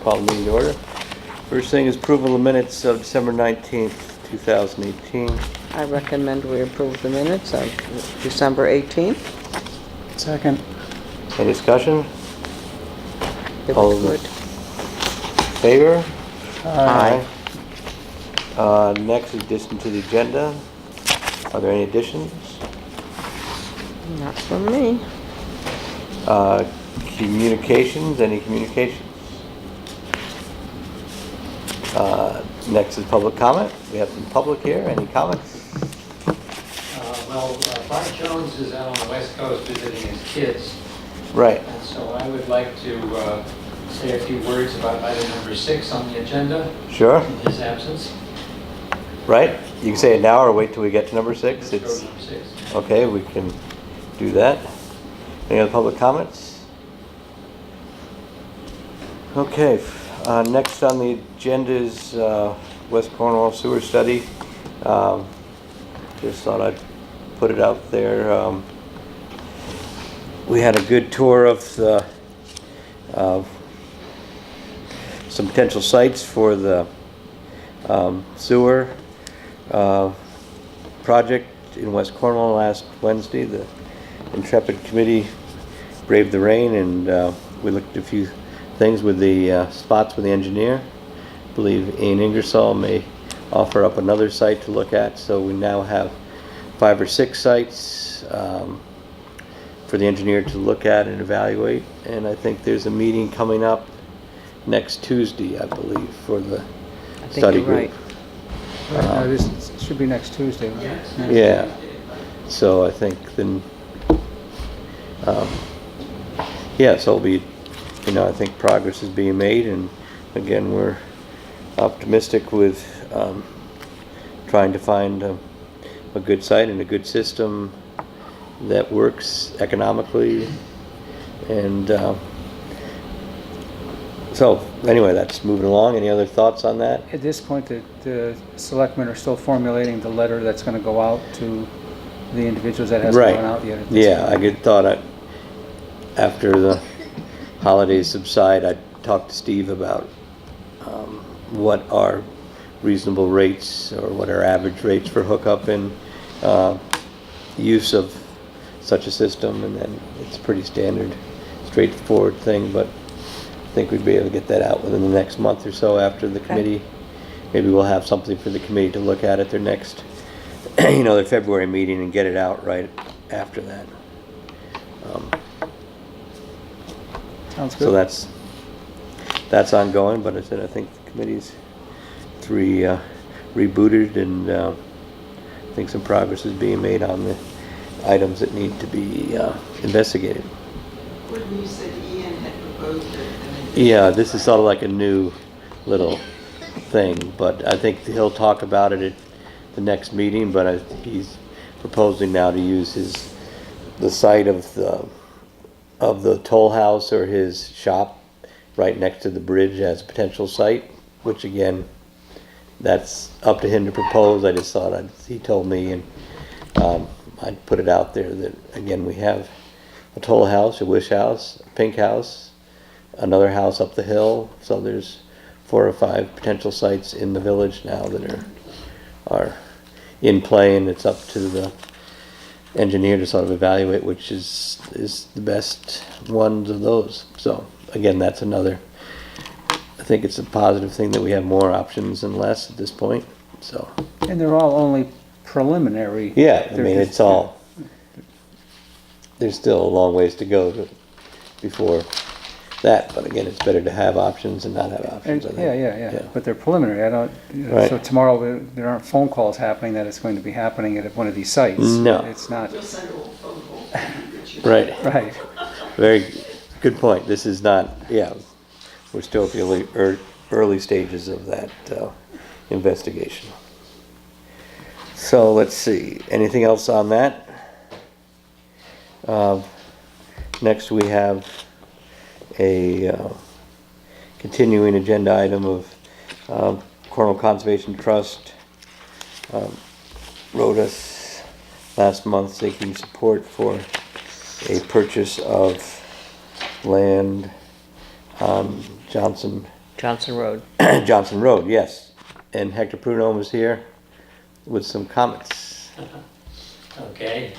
Call the meeting to order. First thing is approval of minutes of December 19th, 2018. I recommend we approve the minutes of December 18th. Second. Any discussion? It All was in good. Favor? Aye. Next is addition to the agenda. Are there any additions? Not from me. Communications, any communications? Next is public comment. We have some public here. Any comments? Bart Jones is out on the West Coast visiting his kids, Right. and so I would like to say a few words about item number 6 on the agenda Sure. in his absence. Right. You can say it now or wait till we get to number 6. Let's go to number 6. Okay, we can do that. Any other public comments? Okay, next on the agenda is West Cornwall sewer study. Just thought I'd put it out there. We had a good tour of the some potential sites for the sewer project in West Cornwall last Wednesday. The intrepid committee braved the rain, and we looked at a few things with the spots with the engineer. I believe Ian Ingersoll may offer up another site to look at, so we now have 5 or 6 sites for the engineer to look at and evaluate. And I think there's a meeting coming up next Tuesday, I believe, for the study group. Right. This should be next Tuesday, right? Yeah, so I think then, yeah, so it'll be, I think progress is being made, and again, we're optimistic with trying to find a good site and a good system that works economically, and so anyway, that's moving along. Any other thoughts on that? At this point, the selectmen are still formulating the letter that's going to go out to the individuals that hasn't Right. gone out yet. At this Yeah, point. after the holidays subside, I'd talk to Steve about what are reasonable rates or what are average rates for hookup and use of such a system, and then it's a pretty standard, straightforward thing, but I think we'd be able to get that out within the next month or so after the committee. Maybe we'll have something for the committee to look at their next, their February meeting, and get it out right after that. Sounds good. So that's ongoing, but I think the committee's rebooted, and I think some progress is being made on the items that need to be investigated. When you said Ian had proposed it, Yeah, this is sort of like a new little thing, but I think he'll talk about it at the next meeting, but he's proposing now to use the site of the toll house or his shop right next to the bridge as a potential site, which again, that's up to him to propose. I just thought he told me, and I'd put it out there that again, we have a toll house, a wish house, a pink house, another house up the hill, so there's 4 or 5 potential sites in the village now that are in play, and it's up to the engineer to sort of evaluate which is the best ones of those. So again, that's another, I think it's a positive thing that we have more options than less at this point. So And they're all only preliminary. yeah, I mean, it's all, there's still a long ways to go before that, but again, it's better to have options and not have options, I think. Yeah. But they're preliminary. I don't. Right. So tomorrow there aren't phone calls happening that it's going to be happening at one of these sites. No. It's not. just send a little phone call. Right. Right. Very good point. This is not, we're still at the early stages of that investigation. So let's see, anything else on that? Next we have a continuing agenda item of Cornwall Conservation Trust wrote us last month seeking support for a purchase of land on Johnson Johnson Road. Johnson Road, yes. And Hector Pruno was here with some comments. Okay.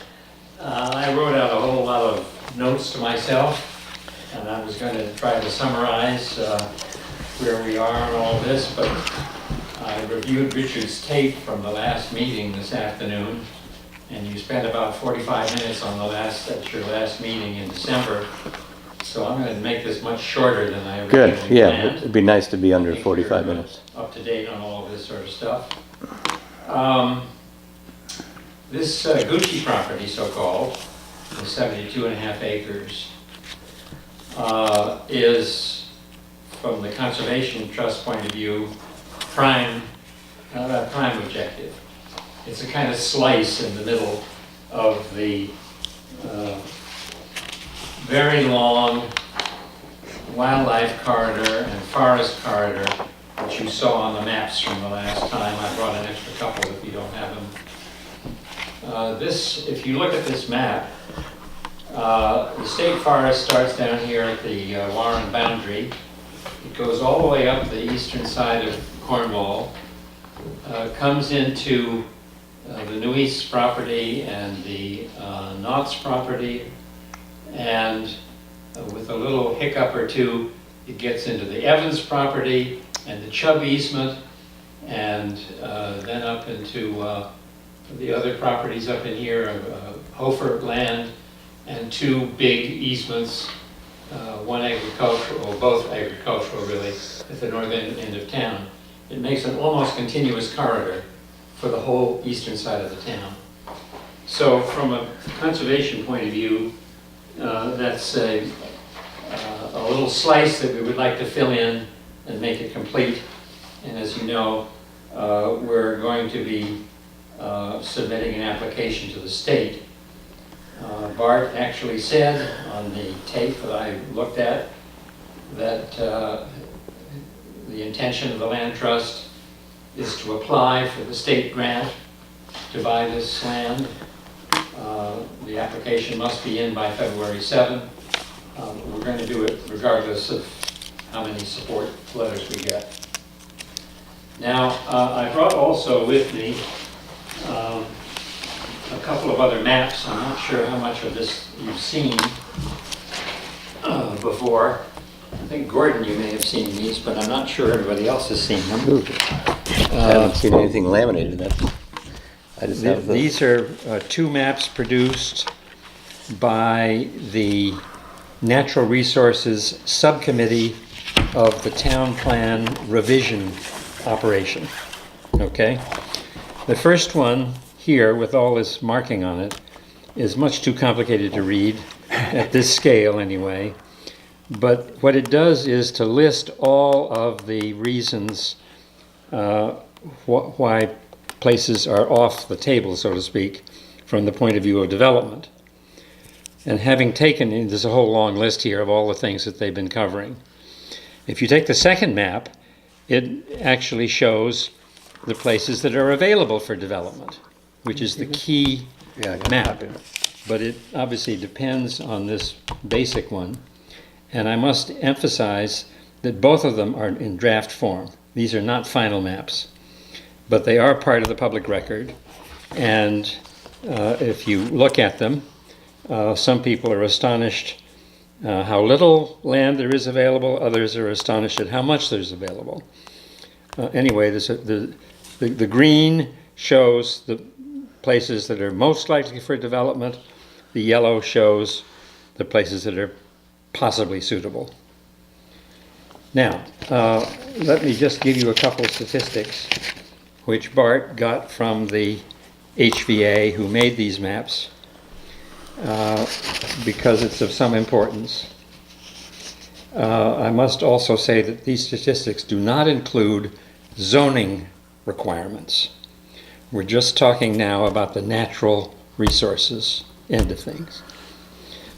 I wrote out a whole lot of notes to myself, and I was going to try to summarize where we are in all this, but I reviewed Richard's tape from the last meeting this afternoon, and you spent about 45 minutes on at your last meeting in December. So I'm going to make this much shorter than I Good, originally yeah, planned. it'd be nice to be under I think 45 you're, minutes. Up to date on all of this sort of stuff. This Gucci property, so-called, the 72 and a half acres, is, from the Conservation Trust point of view, prime objective. It's a kind of slice in the middle of the very long wildlife corridor and forest corridor that you saw on the maps from the last time. I brought an extra couple if you don't have them. If you look at this map, the state forest starts down here at the Warren boundary. It goes all the way up the eastern side of Cornwall, comes into the New East property and the Knott's property, and with a little hiccup or two, it gets into the Evans property and the Chubb easement, and then up into the other properties up in here, Hofer land, and two big easements, one agricultural, or both agricultural really, at the northern end of town. It makes an almost continuous corridor for the whole eastern side of the town. So from a conservation point of view, that's a little slice that we would like to fill in and make it complete. And as you know, we're going to be submitting an application to the state. Bart actually said on the tape that I looked at that the intention of the land trust is to apply for the state grant to buy this land. The application must be in by February 7. We're going to do it regardless of how many support letters we get. Now, I brought also with me a couple of other maps. I'm not sure how much of this you've seen before. I think Gordon, you may have seen these, but I'm not sure everybody else has seen them. I haven't seen anything laminated. I just have These are two maps produced by the Natural Resources Subcommittee of the Town Plan Revision Operation. Okay? The first one here, with all this marking on it, is much too complicated to read, at this scale anyway. But what it does is to list all of the reasons why places are off the table, so to speak, from the point of view of development. And having taken, there's a whole long list here of all the things that they've been covering. If you take the second map, it actually shows the places that are available for development, which is the key map. But it obviously depends on this basic one. And I must emphasize that both of them are in draft form. These are not final maps, but they are part of the public record. And if you look at them, some people are astonished how little land there is available. Others are astonished at how much there's available. Anyway, the green shows the places that are most likely for development. The yellow shows the places that are possibly suitable. Now, let me just give you a couple of statistics which Bart got from the HVA who made these maps because it's of some importance. I must also say that these statistics do not include zoning requirements. We're just talking now about the natural resources end of things.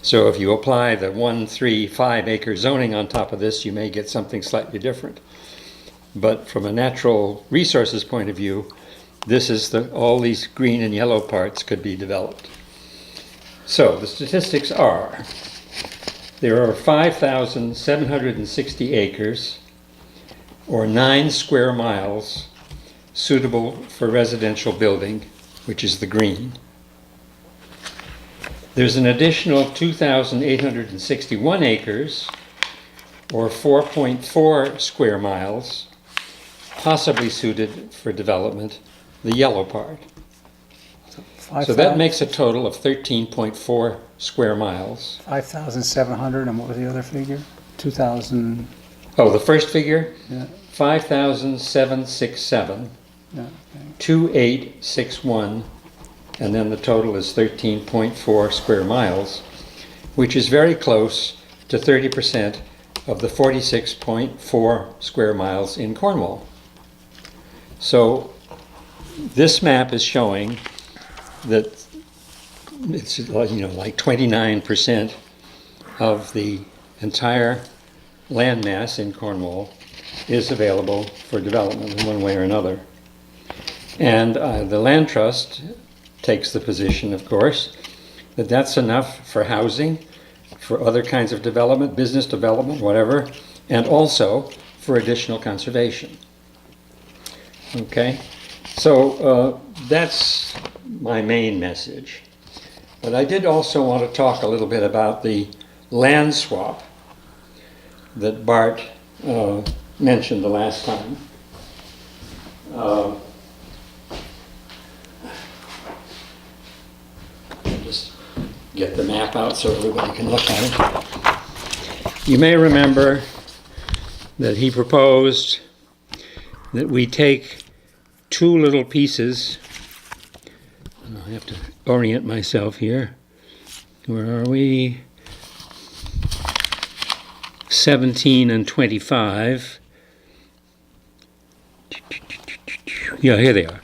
So if you apply the 1, 3, 5 acre zoning on top of this, you may get something slightly different. But from a natural resources point of view, this is all these green and yellow parts could be developed. So the statistics are, there are 5,760 acres or 9 square miles suitable for residential building, which is the green. There's an additional 2,861 acres, or 4.4 square miles, possibly suited for development, the yellow part. So that makes a total of 13.4 square miles. 5,700, and what was the other figure? 2,000, Oh, the first figure? yeah, 5,767, yeah. 2861, and then the total is 13.4 square miles, which is very close to 30% of the 46.4 square miles in Cornwall. So this map is showing that it's like 29% of the entire land mass in Cornwall is available for development in one way or another. And the Land Trust takes the position, of course, that that's enough for housing, for other kinds of development, business development, whatever, and also for additional conservation. Okay, so that's my main message. But I did also want to talk a little bit about the land swap that Bart mentioned the last time. Just get the map out so everybody can look at it. You may remember that he proposed that we take two little pieces. I have to orient myself here. Where are we? 17 and 25. Yeah, here they are.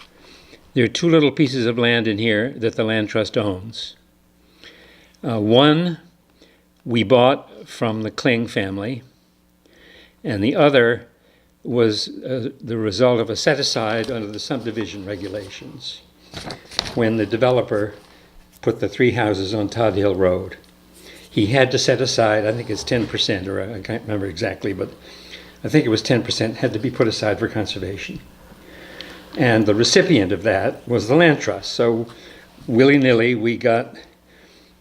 There are two little pieces of land in here that the Land Trust owns. One we bought from the Kling family, and the other was the result of a set-aside under the subdivision regulations when the developer put the 3 houses on Todd Hill Road. He had to set aside, I think it's 10%, or I can't remember exactly, but I think it was 10% had to be put aside for conservation. And the recipient of that was the Land Trust. So willy-nilly we got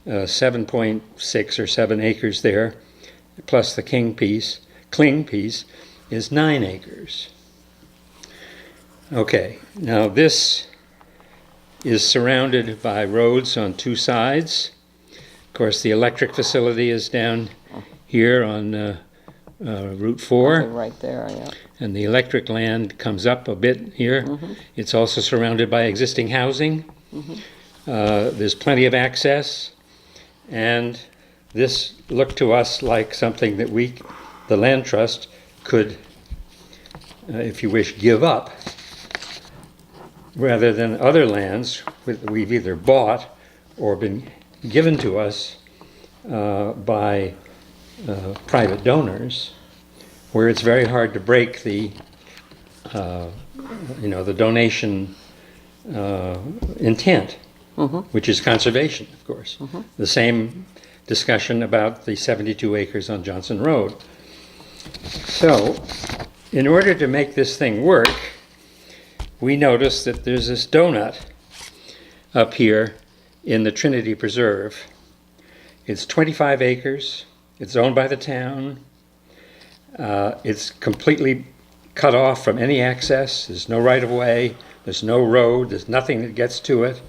7.6 or 7 acres there, plus the Kling piece is 9 acres. Okay, now this is surrounded by roads on 2 sides. Of course, the electric facility is down here on Route 4. Okay, right there, yeah. And the electric land comes up a bit here. Mm-hmm. It's also surrounded by existing housing. Mm-hmm. There's plenty of access. And this looked to us like something that the Land Trust, could, if you wish, give up, rather than other lands that we've either bought or been given to us by private donors, where it's very hard to break the donation intent, which is conservation, of course. The same discussion about the 72 acres on Johnson Road. So, in order to make this thing work, we noticed that there's this donut up here in the Trinity Preserve. It's 25 acres. It's owned by the town. It's completely cut off from any access. There's no right-of-way. There's no road. There's nothing that gets to it.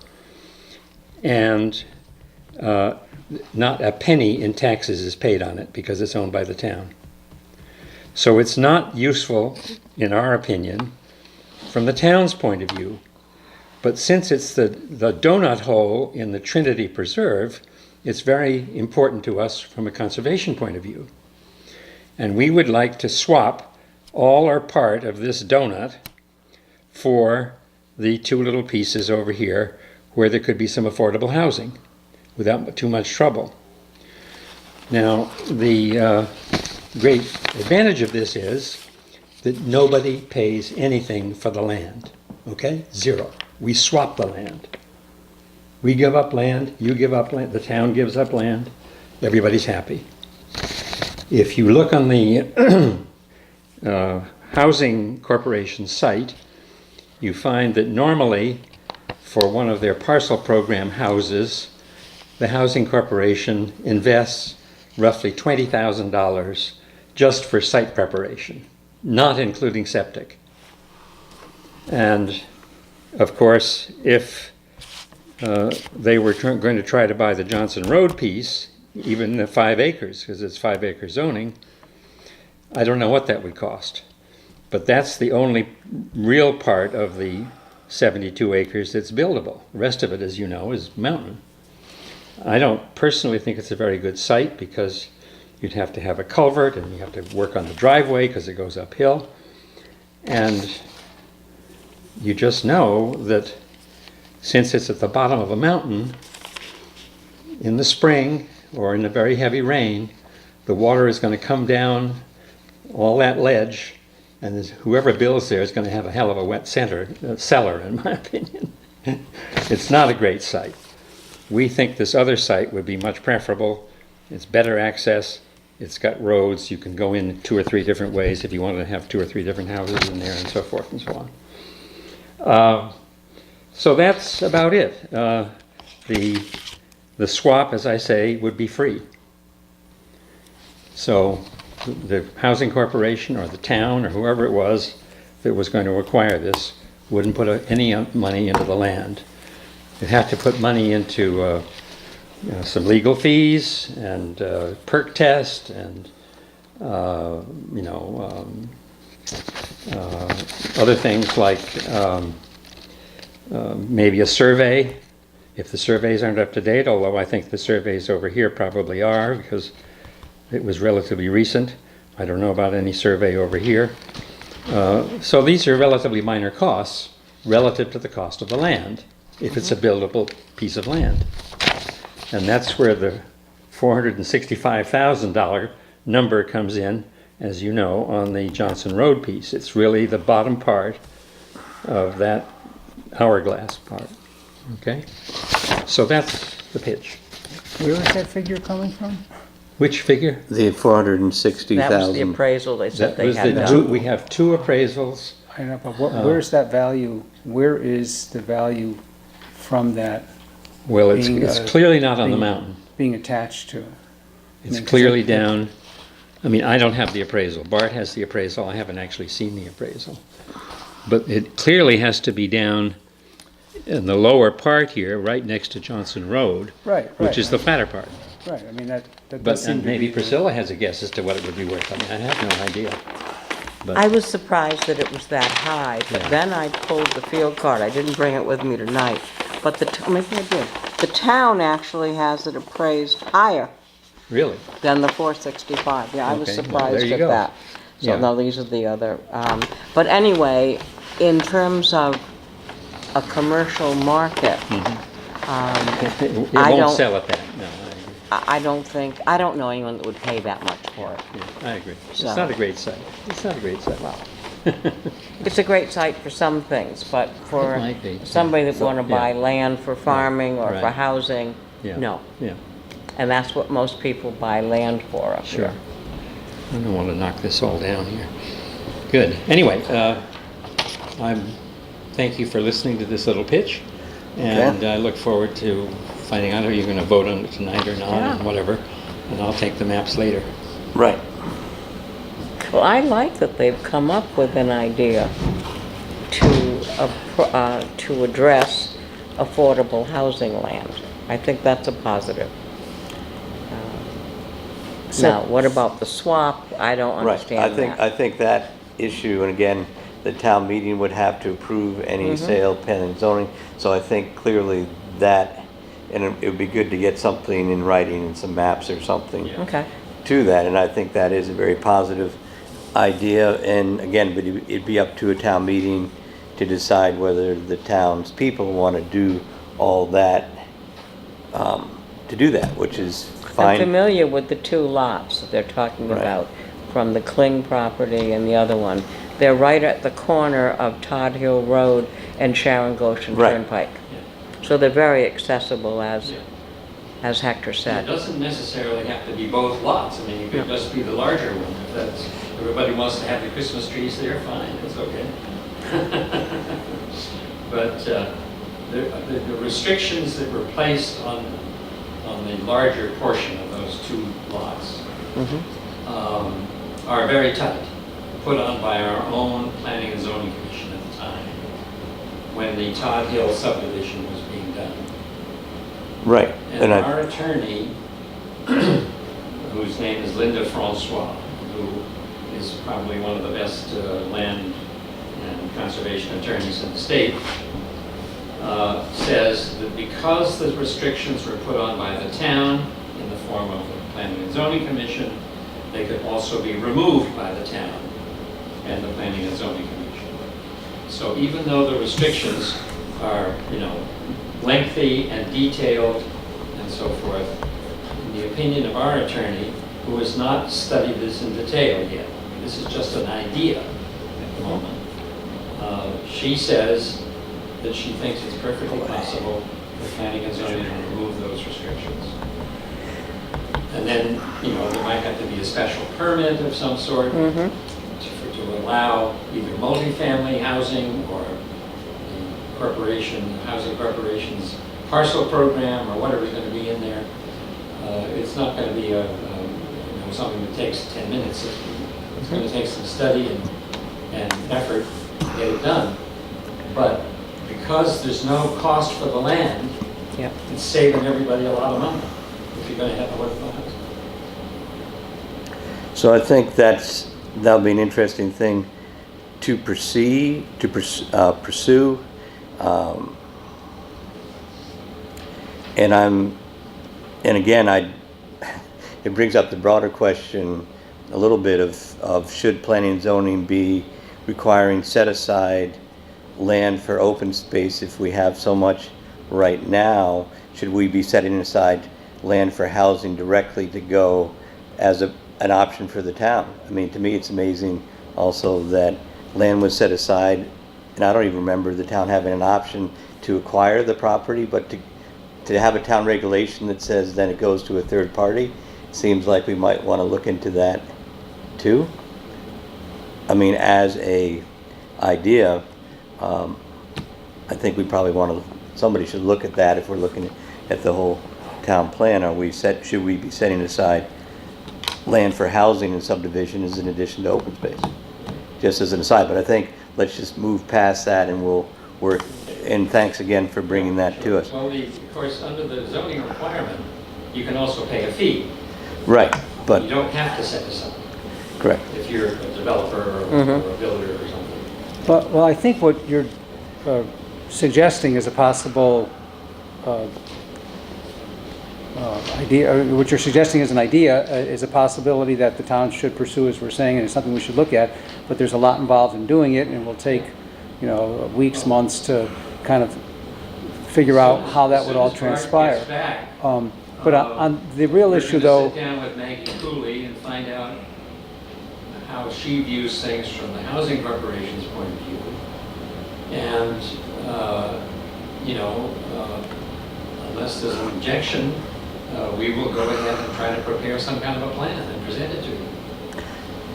And not a penny in taxes is paid on it because it's owned by the town. So it's not useful, in our opinion, from the town's point of view. But since it's the donut hole in the Trinity Preserve, it's very important to us from a conservation point of view. And we would like to swap all or part of this donut for the 2 little pieces over here where there could be some affordable housing without too much trouble. Now, the great advantage of this is that nobody pays anything for the land, okay? 0. We swap the land. We give up land, you give up land, the town gives up land, everybody's happy. If you look on the Housing Corporation site, you find that normally for one of their parcel program houses, the Housing Corporation invests roughly $20,000 just for site preparation, not including septic. And of course, if they were going to try to buy the Johnson Road piece, even the 5 acres, because it's 5 acre zoning, I don't know what that would cost. But that's the only real part of the 72 acres that's buildable. The rest of it, as you know, is mountain. I don't personally think it's a very good site because you'd have to have a culvert and you have to work on the driveway because it goes uphill. And you just know that since it's at the bottom of a mountain, in the spring or in a very heavy rain, the water is going to come down all that ledge, and whoever builds there is going to have a hell of a wet cellar, in my opinion. It's not a great site. We think this other site would be much preferable. It's better access. It's got roads. You can go in 2 or 3 different ways if you want to have 2 or 3 different houses in there and so forth and so on. So that's about it. The swap, as I say, would be free. So the Housing Corporation or the town or whoever it was that was going to acquire this wouldn't put any money into the land. It had to put money into some legal fees and perk test and other things like maybe a survey, if the surveys aren't up to date, although I think the surveys over here probably are because it was relatively recent. I don't know about any survey over here. So these are relatively minor costs relative to the cost of the land, if it's a buildable piece of land. And that's where the $465,000 number comes in, as you know, on the Johnson Road piece. It's really the bottom part of that hourglass part. Okay? So that's the pitch. Where is that figure coming from? Which figure? The 460,000. That was the appraisal they said That they was had the done. we have 2 appraisals. I know, but where's that value? Where is the value from that Well, it's Being, clearly not on the being- mountain. being attached to? It's mean, 'cause clearly it- down. I mean, I don't have the appraisal. Bart has the appraisal. I haven't actually seen the appraisal. But it clearly has to be down in the lower part here, right next to Johnson Road, Right, which is the flatter part. Right, I mean, that But does seem and to maybe be... Priscilla has a guess as to what it would be worth. I mean, I have no idea. But I was surprised that it was that high, but Yeah. then I pulled the field card. I didn't bring it with me tonight. But maybe I did. The town actually has it appraised higher really, than the 465. Yeah, I was Okay, well, surprised there you at go. that. So Yeah. now these are the other, but anyway, in terms of a commercial market, it I won't don't- sell at that. No, I don't know anyone that would pay that much for it. I agree. It's So- not a great site. It's not a great site. It's a great site for some things, but for It might be. somebody that want to yeah. buy land for farming or for Right. housing, Yeah. no. Yeah, And that's what most people buy land for up sure. here. I don't want to knock this all down here. Good. Anyway, thank you for listening to this little pitch, and I look forward to finding out if you're going to vote on it tonight or not, Yeah. and whatever. And I'll take the maps later. Right. Well, I like that they've come up with an idea to address affordable housing land. I think that's a positive. Now, what about the swap? I don't Right. understand that. I think that issue, and again, the town meeting would have to approve any sale pending zoning. So I think clearly that, and it would be good to get something in writing and some maps or something Okay. to that. And I think that is a very positive idea. And again, but it'd be up to a town meeting to decide whether the town's people want to do all that, to do that, which is I'm fine. familiar with the 2 lots that they're talking Right. about, from the Kling property and the other one. They're right at the corner of Todd Hill Road and Sharon Goshen Right. Turnpike. So they're very accessible, as Hector It said. doesn't necessarily have to be both lots. I mean, it could just be the larger one if everybody wants to have the Christmas trees there, fine, it's okay. But the restrictions that were placed on the larger portion of those two lots are very tight, put on by our own Planning and Zoning Commission at the time, when the Todd Hill subdivision was being done. Right. And our attorney, whose name is Linda Francois, who is probably one of the best land and conservation attorneys in the state, says that because the restrictions were put on by the town in the form of the Planning and Zoning Commission, they could also be removed by the town and the Planning and Zoning Commission. So even though the restrictions are, lengthy and detailed and so forth, in the opinion of our attorney, who has not studied this in detail yet, this is just an idea at the moment, she says that she thinks it's perfectly possible for Planning and Zoning to remove those restrictions. And then, there might have to be a special permit of some sort to allow either multifamily housing or the housing corporation's parcel program or whatever's going to be in there. It's not going to be something that takes 10 minutes. It's going to take some study and effort to get it done. But because there's no cost for the land, it's saving everybody a lot of money if you're going to have a workable house. So I think that'll be an interesting thing to pursue. And again, it brings up the broader question a little bit of should planning and zoning be requiring set aside land for open space if we have so much right now? Should we be setting aside land for housing directly to go as an option for the town? I mean, to me, it's amazing also that land was set aside, and I don't even remember the town having an option to acquire the property, but to have a town regulation that says then it goes to a third party, seems like we might want to look into that too. I mean, as a idea, I think we probably somebody should look at that if we're looking at the whole town plan. Should we be setting aside land for housing and subdivision as an addition to open space? Just as an aside, but I think let's just move past that and we'll work. And thanks again for bringing that to us. Well, of course, under the zoning requirement, you can also pay a fee. Right, but You don't have to set aside correct. if you're a developer or a builder or something. Well, I think what you're suggesting is a possible idea, or what you're suggesting as an idea is a possibility that the town should pursue, as we're saying, and it's something we should look at, but there's a lot involved in doing it, and it will take, weeks, months to kind of figure out how that would all transpire. But on the real issue, though... Sit down with Maggie Cooley and find out how she views things from the housing corporation's point of view. And, unless there's an objection, we will go ahead and try to prepare some kind of a plan and present it to you.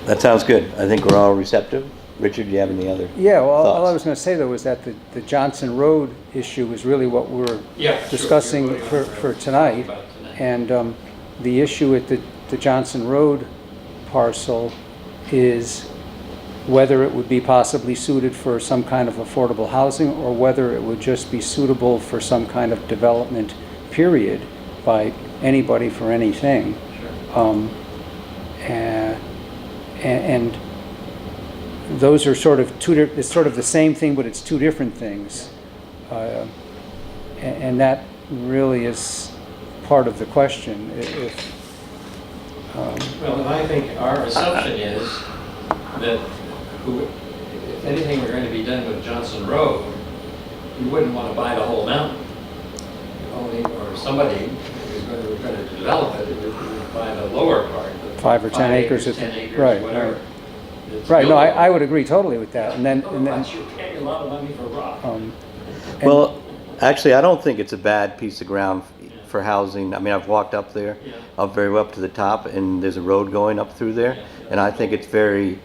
That sounds good. I think we're all receptive. Richard, do you have any other Yeah, well, all I thoughts? was going to say, though, was that the Johnson Road issue is really what we're discussing for tonight. And the issue at the Johnson Road parcel is whether it would be possibly suited for some kind of affordable housing or whether it would just be suitable for some kind of development, period, by anybody for anything. And those are sort of it's sort of the same thing, but it's two different things. And that really is part of the question. Well, I think our assumption is that if anything were going to be done with Johnson Road, you wouldn't want to buy the whole mountain. Or somebody who's going to develop it would buy the lower part. 5 or 10 acres. 10 acres, right, whatever. Right, no, I would agree totally with that. And then You're paying a lot of money for rock. Well, actually, I don't think it's a bad piece of ground for housing. I mean, I've walked up there, Yeah. up to the top, and there's a road going up through there. Yeah. And I think it's very,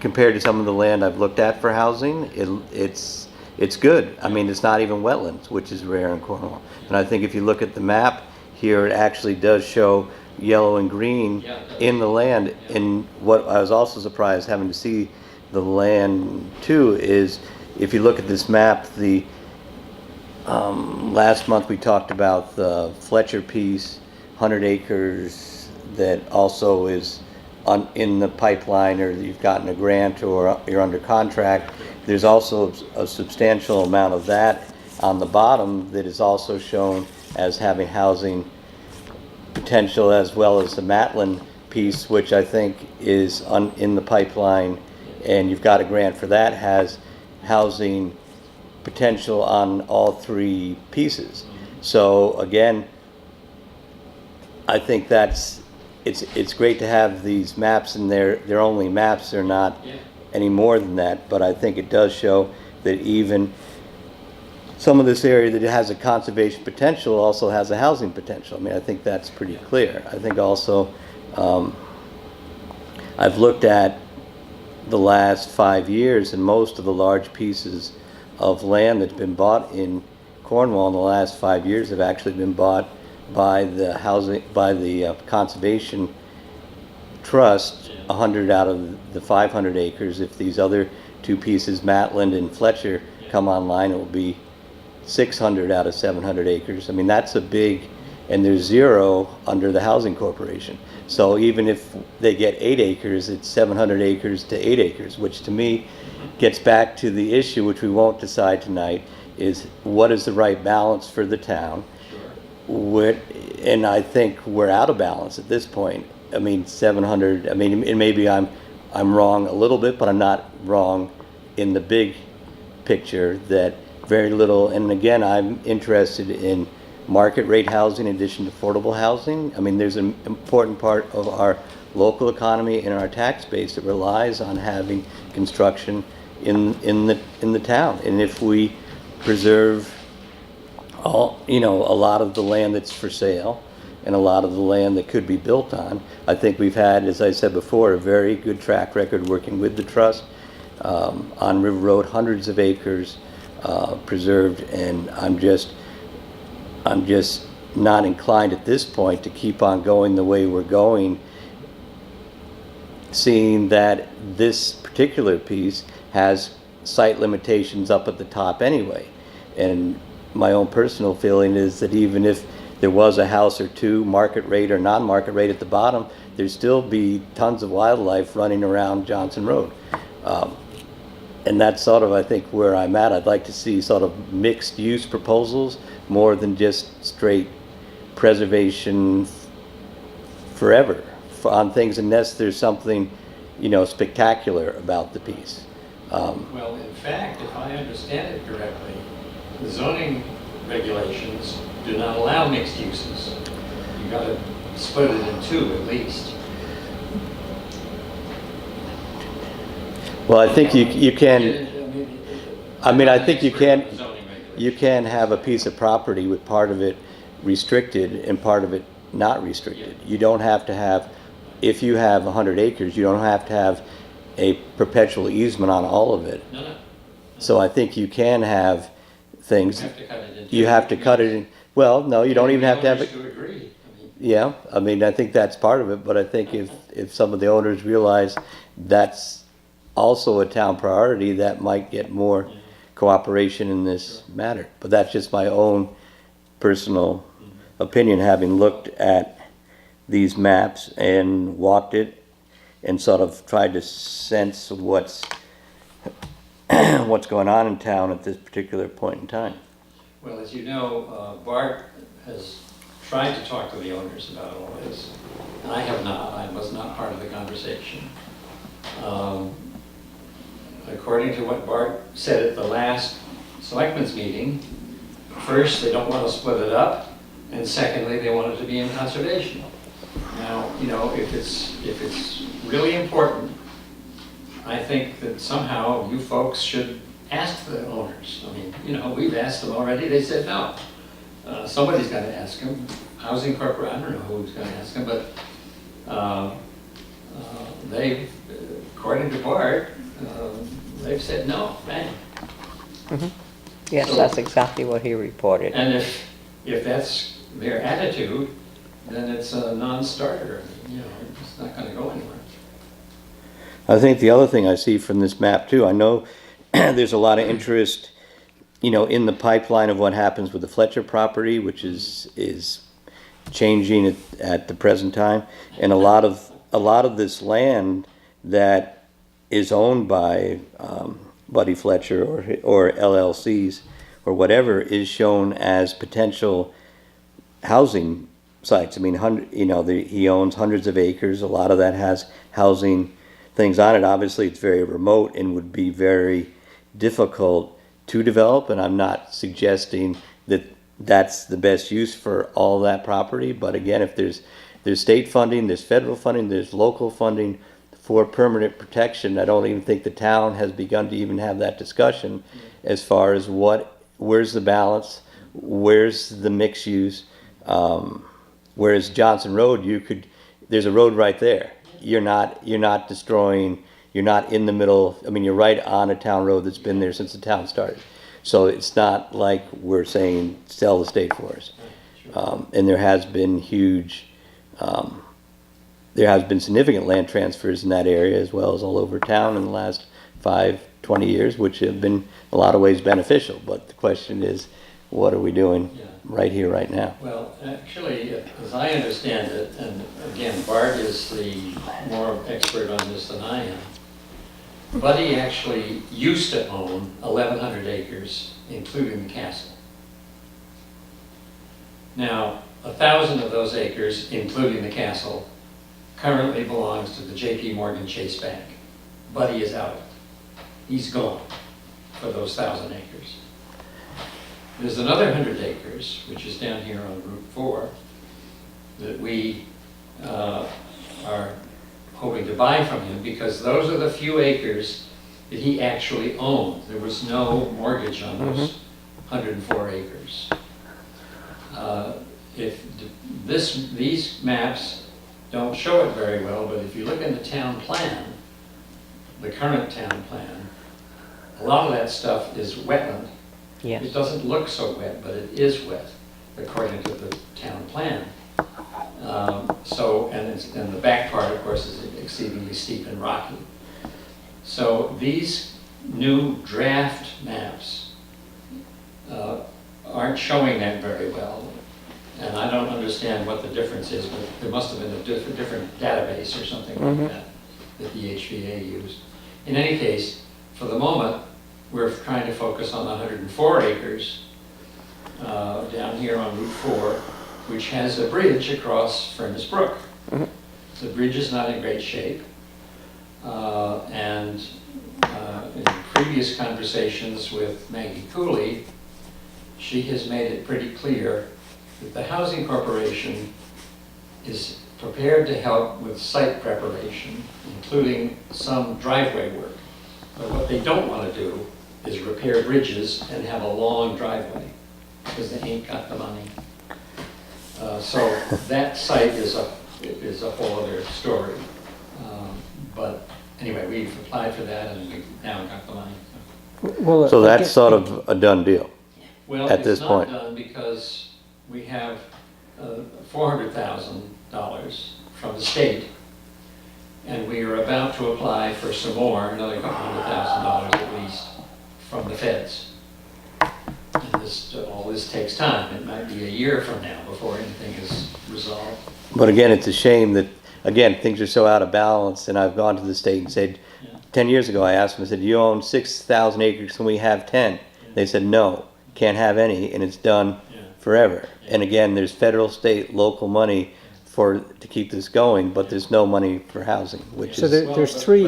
compared to some of the land I've looked at for housing, it's good. I mean, it's not even wetlands, which is rare in Cornwall. And I think if you look at the map here, it actually does show yellow and green in the land. And what I was also surprised having to see the land too is, if you look at this map, the last month we talked about the Fletcher piece, 100 acres, that also is in the pipeline, or you've gotten a grant or you're under contract. There's also a substantial amount of that on the bottom that is also shown as having housing potential, as well as the Matlin piece, which I think is in the pipeline, and you've got a grant for that, has housing potential on all three pieces. So again, I think it's great to have these maps, and they're only maps, they're not any more than that, but I think it does show that even some of this area that has a conservation potential also has a housing potential. I mean, I think that's pretty clear. I think also, I've looked at the last 5 years, and most of the large pieces of land that's been bought in Cornwall in the last 5 years have actually been bought by the conservation trust. 100 out of the 500 acres. If these other two pieces, Matland and Fletcher, come online, it will be 600 out of 700 acres. I mean, that's a big, and there's 0 under the housing corporation. So even if they get 8 acres, it's 700 acres to 8 acres, which to me gets back to the issue, which we won't decide tonight, is what is the right balance for the town. And I think we're out of balance at this point. I mean, 700, I mean, and maybe I'm wrong a little bit, but I'm not wrong in the big picture, that very little, and again, I'm interested in market rate housing in addition to affordable housing. I mean, there's an important part of our local economy and our tax base that relies on having construction in the town. And if we preserve a lot of the land that's for sale and a lot of the land that could be built on, I think we've had, as I said before, a very good track record working with the trust on River Road, hundreds of acres preserved, and I'm just not inclined at this point to keep on going the way we're going, seeing that this particular piece has site limitations up at the top anyway. And my own personal feeling is that even if there was a house or two, market rate or non-market rate, at the bottom, there'd still be tons of wildlife running around Johnson Road. And that's sort of, I think, where I'm at. I'd like to see sort of mixed use proposals more than just straight preservation forever on things, unless there's something, spectacular about the piece. Well, in fact, if I understand it correctly, the zoning regulations do not allow mixed uses. You got to split it in two at least. Well, I think you can. I mean, I think you can have a piece of property with part of it restricted and part of it not restricted. You don't have to have, if you have 100 acres, you don't have to have a perpetual easement on all of it. No. So I think you can have things. You have to cut it in. Well, no, you don't even have to have it. To agree. Yeah, I mean, I think that's part of it, but I think if some of the owners realize that's also a town priority, that might get more cooperation in this matter. But that's just my own personal opinion, having looked at these maps and walked it and sort of tried to sense what's going on in town at this particular point in time. Well, as you know, Bart has tried to talk to the owners about all this. And I have not. I was not part of the conversation. According to what Bart said at the last selectmen's meeting, first, they don't want to split it up, and secondly, they want it to be in conservation. Now, if it's really important, I think that somehow you folks should ask the owners. I mean, we've asked them already, they said no. Somebody's got to ask them. Housing Corporation, I don't know who's going to ask them, but They've, according to Bart, they've said no, bang. Yes, that's exactly what he reported. And if that's their attitude, then it's a non-starter. You know, it's not going to go anywhere. I think the other thing I see from this map too, I know there's a lot of interest, you know, in the pipeline of what happens with the Fletcher property, which is changing at the present time, and a lot of this land that is owned by Buddy Fletcher or LLCs or whatever is shown as potential housing sites. I mean, he owns hundreds of acres. A lot of that has housing things on it. Obviously, it's very remote and would be very difficult to develop. And I'm not suggesting that that's the best use for all that property. But again, if there's state funding, there's federal funding, there's local funding for permanent protection, I don't even think the town has begun to even have that discussion as far as where's the balance, where's the mixed use. Whereas Johnson Road, there's a road right there. You're not destroying, you're not in the middle, I mean, you're right on a town road that's been there since the town started. So it's not like we're saying sell the state forest. And there has been significant land transfers in that area as well as all over town in the last 5-20 years, which have been in a lot of ways beneficial. But the question is, what are we doing right here, right now? Well, actually, as I understand it, and again, Bart is the more expert on this than I am, Buddy actually used to own 1,100 acres, including the castle. Now, 1,000 of those acres, including the castle, currently belongs to the J.P. Morgan Chase Bank. Buddy is out. He's gone for those 1,000 acres. There's another 100 acres, which is down here on Route 4, that we are hoping to buy from him, because those are the few acres that he actually owned. There was no mortgage on those 104 acres. These maps don't show it very well, but if you look in the town plan, the current town plan, a lot of that stuff is wetland. Yes. It doesn't look so wet, but it is wet, according to the town plan. And the back part, of course, is exceedingly steep and rocky. So these new draft maps aren't showing that very well. And I don't understand what the difference is, but there must have been a different database or something like that the HVA used. In any case, for the moment, we're trying to focus on the 104 acres down here on Route 4, which has a bridge across Furnace Brook. The bridge is not in great shape. In previous conversations with Maggie Cooley, she has made it pretty clear that the Housing Corporation is prepared to help with site preparation, including some driveway work. But what they don't want to do is repair bridges and have a long driveway, because they ain't got the money. So that site is a whole other story. But anyway, we've applied for that and we've now got the money. Well, So that's sort of a done deal. Well, At this point. it's not done because we have $400,000 from the state, and we are about to apply for some more, another couple $100,000 at least, from the feds. And all this takes time. It might be a year from now before anything is resolved. But again, it's a shame that, again, things are so out of balance, and I've gone to the state and said, 10 years ago I asked them, I said, you own 6,000 acres, can we have 10? They said, no, can't have any, and it's done forever. And again, there's federal, state, local money to keep this going, but there's no money for housing, which So is... there's three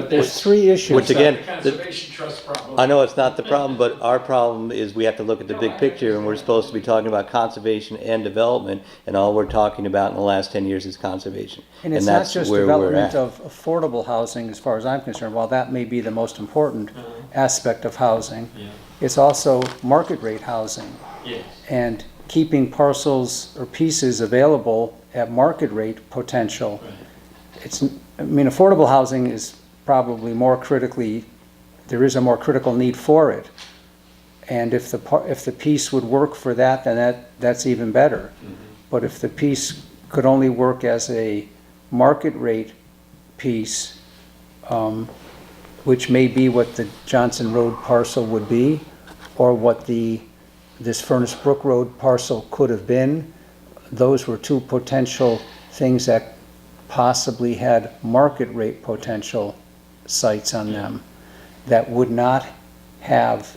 issues. Which again, It's not the Conservation Trust problem. I know it's not the problem, but our problem is we have to look at the big picture, and we're supposed to be talking about conservation and development, and all we're talking about in the last 10 years is conservation. And it's not that's just where we're development at. of affordable housing, as far as I'm concerned, while that may be the most important aspect of housing, it's also market rate housing. Yes. And keeping parcels or pieces available at market rate potential. Right. It's I mean, affordable housing is probably more critically, there is a more critical need for it. And if the piece would work for that, then that's even better. But if the piece could only work as a market rate piece, which may be what the Johnson Road parcel would be, or what this Furnace Brook Road parcel could have been, those were two potential things that possibly had market rate potential sites on them that would not have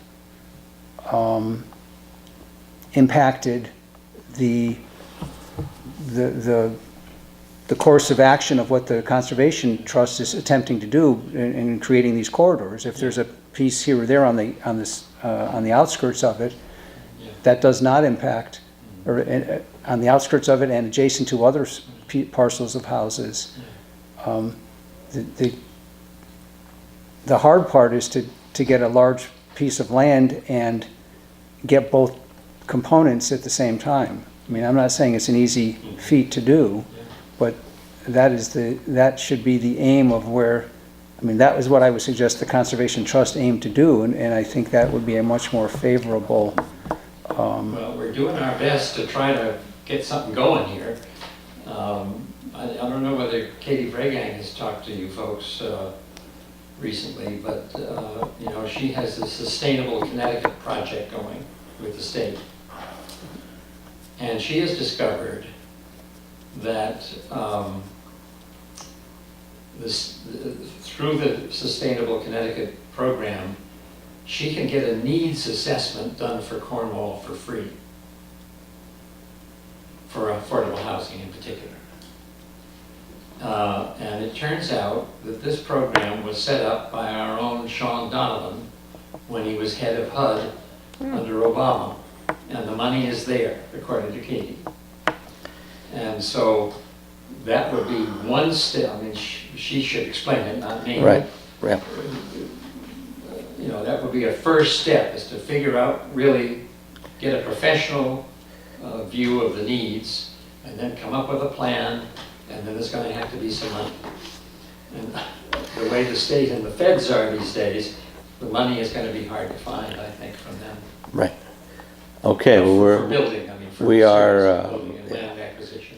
impacted the course of action of what the Conservation Trust is attempting to do in creating these corridors. If there's a piece here or there on the outskirts of it that does not impact, or on the outskirts of it and adjacent to other parcels of houses, the hard part is to get a large piece of land and get both components at the same time. I mean, I'm not saying it's an easy feat to do, but that should be the aim of where, I mean, that was what I would suggest the Conservation Trust aim to do, and I think that would be a much more favorable. Well, we're doing our best to try to get something going here. I don't know whether Katie Bregang has talked to you folks recently, but you know, she has the Sustainable Connecticut project going with the state. And she has discovered that through the Sustainable Connecticut program, she can get a needs assessment done for Cornwall for free, for affordable housing in particular. And it turns out that this program was set up by our own Sean Donovan when he was head of HUD under Obama. And the money is there, according to Katie. And so that would be one step. I mean, she should explain it, not me. Right, yeah. You know, that would be a first step, is to figure out, really get a professional view of the needs, and then come up with a plan, and then there's going to have to be some money. And the way the state and the feds are these days, the money is going to be hard to find, I think, from them. Right. Okay, well, For building, I mean, for we are, building and land acquisition.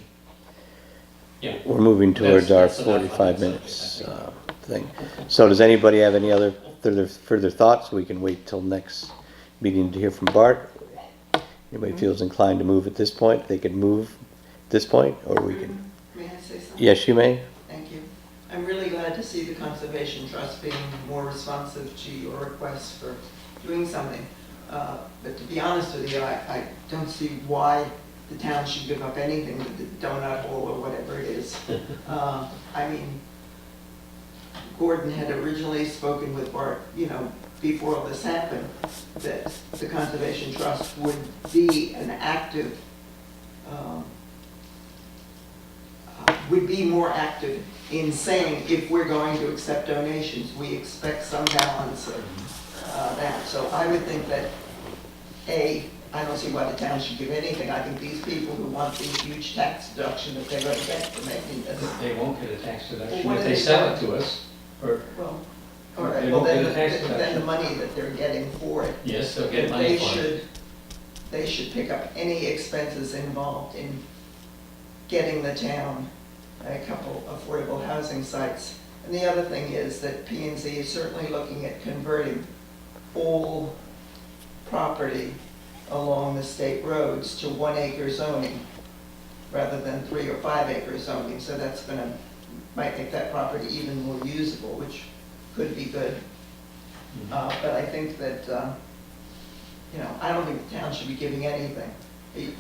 Yeah. we're moving towards our That's enough on 45 that minutes subject, thing. So does anybody have any other further thoughts? We can wait till next meeting to hear from Bart. Anybody feels inclined to move at this point, they can move at this point, or we can. May I say something? Yes, you may. Thank you. I'm really glad to see the Conservation Trust being more responsive to your requests for doing something. But to be honest with you, I don't see why the town should give up anything with the donut hole or whatever it is. I mean, Gordon had originally spoken with Bart, you know, before all this happened, that the Conservation Trust would be an active, would be more active in saying, if we're going to accept donations, we expect some balance of that. So I would think that, I don't see why the town should give anything. I think these people who want the huge tax deduction that they're going to get for making this. They won't get a tax deduction Well, if they sell it to us. Or, Well, all right, They well, won't get then, a tax then deduction. the money that they're getting for it, yes, they'll get money for it. they should pick up any expenses involved in getting the town a couple affordable housing sites. And the other thing is that P&Z is certainly looking at converting all property along the state roads to 1 acre zoning rather than 3 or 5 acre zoning. So that's might make that property even more usable, which could be good. But I think that, you know, I don't think the town should be giving anything. You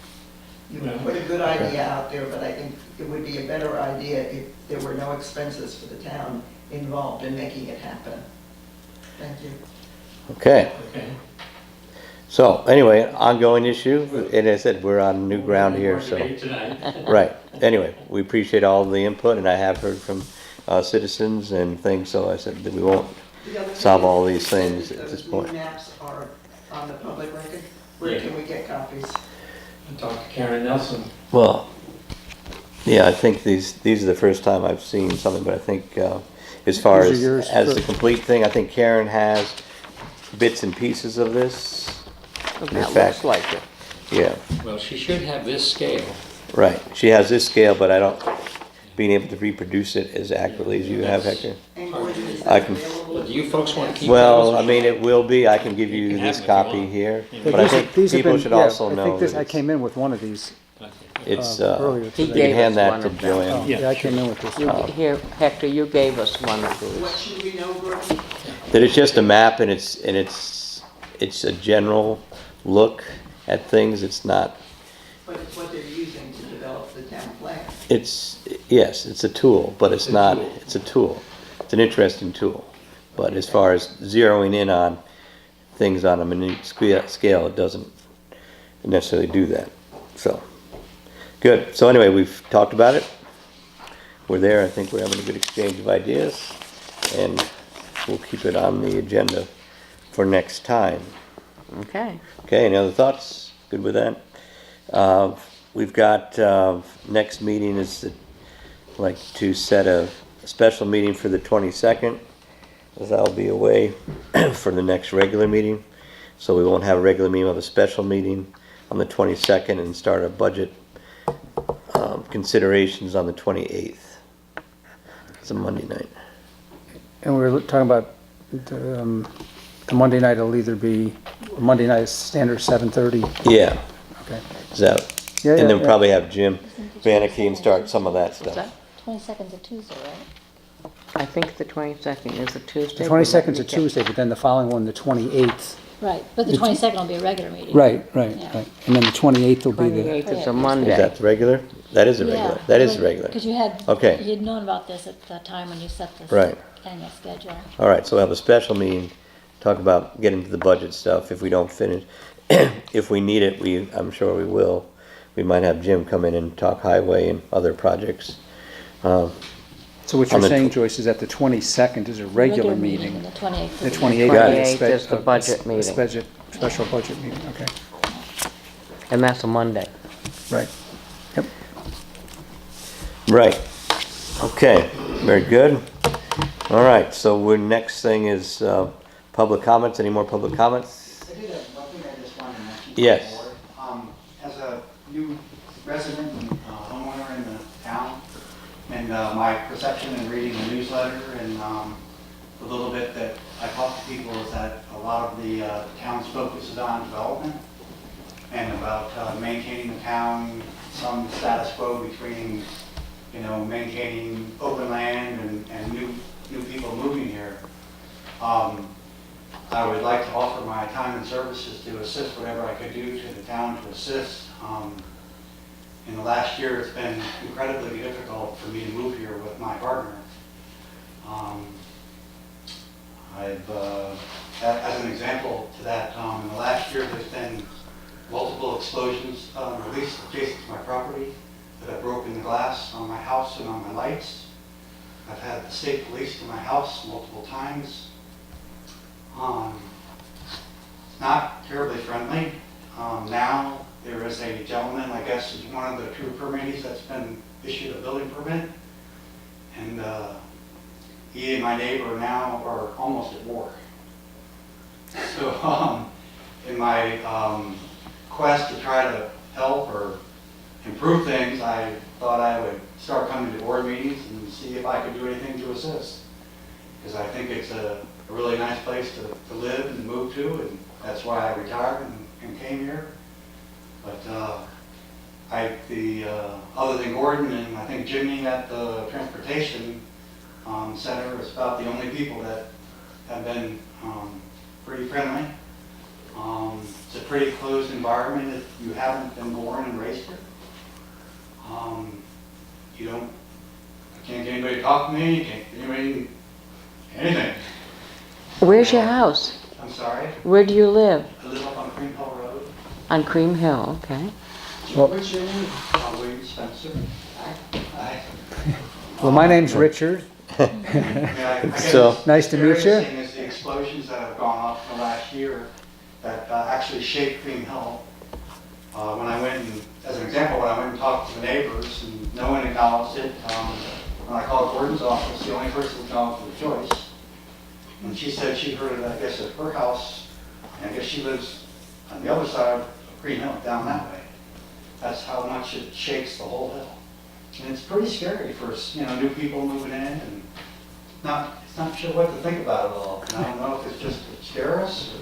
put a good idea out there, but I think it would be a better idea if there were no expenses for the town involved in making it happen. Thank you. Okay. Okay. So anyway, ongoing issue, and as I said, we're on new ground here, so. More debate tonight. Right. Anyway, we appreciate all the input, and I have heard from citizens and things, so I said that we won't The other thing solve is all these that things at those this new point. maps are on the public record. Where Yeah. can we get copies? I talked to Karen Nelson. Well, Yeah, I think these are the first time I've seen something, but I think, as far These are as, yours the for- complete thing, I think Karen has bits and pieces of this. That fact- looks like it. Yeah, Well, she should have this scale. right. She has this scale, but I don't, being able to reproduce it as accurately as you have, Hector. And Gordon, is I that can- available? Do you folks want to keep Well, those? I mean, it will be, I can give You you can have this them if you copy want. here, Yeah. but I think These have people been- should yeah, also I know think this, that I came in with one of these it's, earlier you He today. gave can hand us that one to of them. Oh, Joanne. yeah, I came in with this. You, here, Hector, you gave us one of What these. should we know, Gordon? That it's just a map and it's a general look at things, it's not, But it's what they're using to develop the town plan. yes, it's a tool, but it's not, it's a tool. It's an interesting tool. But as far as zeroing in on things on a minute scale, it doesn't necessarily do that. So, good. So anyway, we've talked about it. We're there. I think we're having a good exchange of ideas. And we'll keep it on the agenda for next time. Okay. Okay, any other thoughts? Good with that? We've got, next meeting is, like to set a special meeting for the 22nd, as I'll be away for the next regular meeting. So we won't have a regular meeting, we'll have a special meeting on the 22nd and start our budget considerations on the 28th. It's a Monday night. And we were talking about the Monday night will either be, Monday night is standard 7:30. Yeah, Okay. is that, Yeah, and yeah, then yeah. probably have Jim Bannicky and start some of that What's stuff. that? 22nd's a Tuesday, right? I think the 22nd is a Tuesday. The but let 22nd's a me check. Tuesday, but then the following one, the 28th. Right, but the 22nd will be a regular meeting. Right. Yeah. And then the 28th will be the, 28th is a Is Monday. Is that the regular? That is a regular, that is regular. Because you had, Okay. you'd known about this at the time when you set this Right. annual schedule. All right, so we'll have a special meeting, talk about getting to the budget stuff if we don't finish. If we need it, I'm sure we will. We might have Jim come in and talk highway and other projects. so what On you're the saying, Joyce, is that the 22nd is a regular meeting. And the 28th. The will be- 28th Got it. is 28th is the budget meeting. Special budget meeting, okay. And that's a Monday. Right. Yep. Right, okay, very good. All right, so next thing is public comments. Any more public comments? I did have one thing I just wanted to mention. Yes. before. As a new resident and homeowner in the town, and my perception in reading the newsletter and the little bit that I talk to people is that a lot of the town's focus is on development and about maintaining the town, some status quo between, maintaining open land and new people moving here. I would like to offer my time and services to assist whatever I could do to the town to assist. In the last year, it's been incredibly difficult for me to move here with my partner. As an example to that, in the last year, there's been multiple explosions, at least adjacent to my property, that have broken the glass on my house and on my lights. I've had the state police to my house multiple times. It's not terribly friendly. Now there is a gentleman, I guess, is one of the two permittees that's been issued a building permit. And he and my neighbor now are almost at war. So in my quest to try to help or improve things, I thought I would start coming to board meetings and see if I could do anything to assist. Because I think it's a really nice place to live and move to, and that's why I retired and came here. But other than Gordon and I think Jimmy at the transportation center is about the only people that have been pretty friendly. It's a pretty closed environment if you haven't been born and raised here. I can't get anybody to talk to me, can't get anybody, anything. Where's your house? I'm sorry, Where do you live? I live up on Green Hill Road, On Cream Hill, okay. What's your name? William Spencer. I Well, my name's Richard. I guess So- Nice to meet you. scariest thing is the explosions that have gone off in the last year that actually shaped Green Hill. When I went, and, as an example, when I went and talked to the neighbors and no one acknowledged it, when I called Gordon's office, the only person acknowledged was Joyce. And she said she heard it, I guess, at her house, and I guess she lives on the other side of Green Hill, down that way. That's how much it shakes the whole hill. And it's pretty scary for, new people moving in, and it's not sure what to think about it all. And I don't know if it's just to scare us or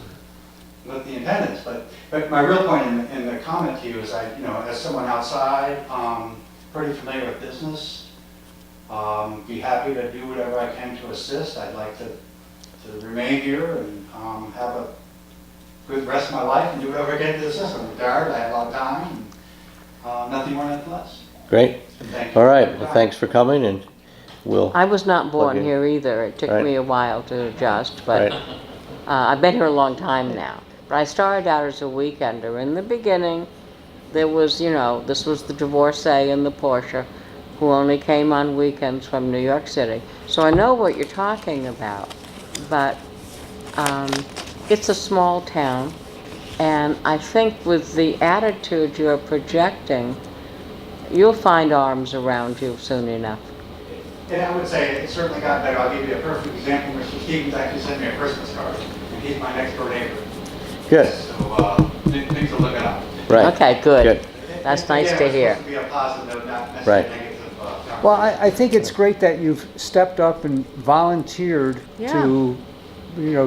what the intent is, but my real point in the comment to you is as someone outside, pretty familiar with business, be happy to do whatever I can to assist. I'd like to remain here and have a good rest of my life and do whatever I can to assist. I'm retired, I have a lot of time, and nothing more, nothing less. Great. Thank you. All right, well, thanks for coming, and we'll, I was not born Okay. here either. It took Right. me a while to adjust, but right, I've been here a long time now. But I started out as a weekender. In the beginning, there was, this was the divorcee and the Porsche who only came on weekends from New York City. So I know what you're talking about, but it's a small town, and I think with the attitude you're projecting, you'll find arms around you soon enough. Yeah, I would say it certainly got better. I'll give you a perfect example. Mr. Stevens actually sent me a Christmas card, and he's my next door neighbor. good, So things are looking up. right. Okay, good. Good. That's nice Again, to it's hear. supposed to be a positive note, not Right. necessarily negative. Well, I think it's great that you've stepped up and volunteered to,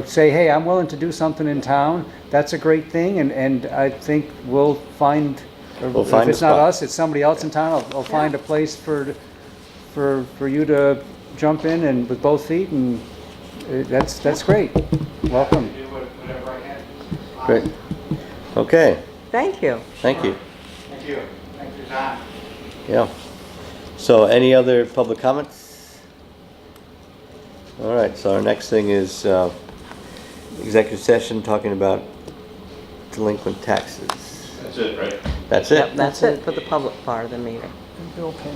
say, hey, I'm willing to do something in town. That's a great thing, and I think we'll find, We'll find if a it's not spot. us, it's somebody else in town, I'll find a place for you to jump in and with both feet, and that's great. Welcome. Do whatever I can. Great. Okay, Thank you. thank you. Thank you. Thanks for your time. Yeah. So any other public comments? All right, so our next thing is executive session talking about delinquent taxes. That's it, right? That's Yep, it? that's it for the public part of the meeting. Bill Penn.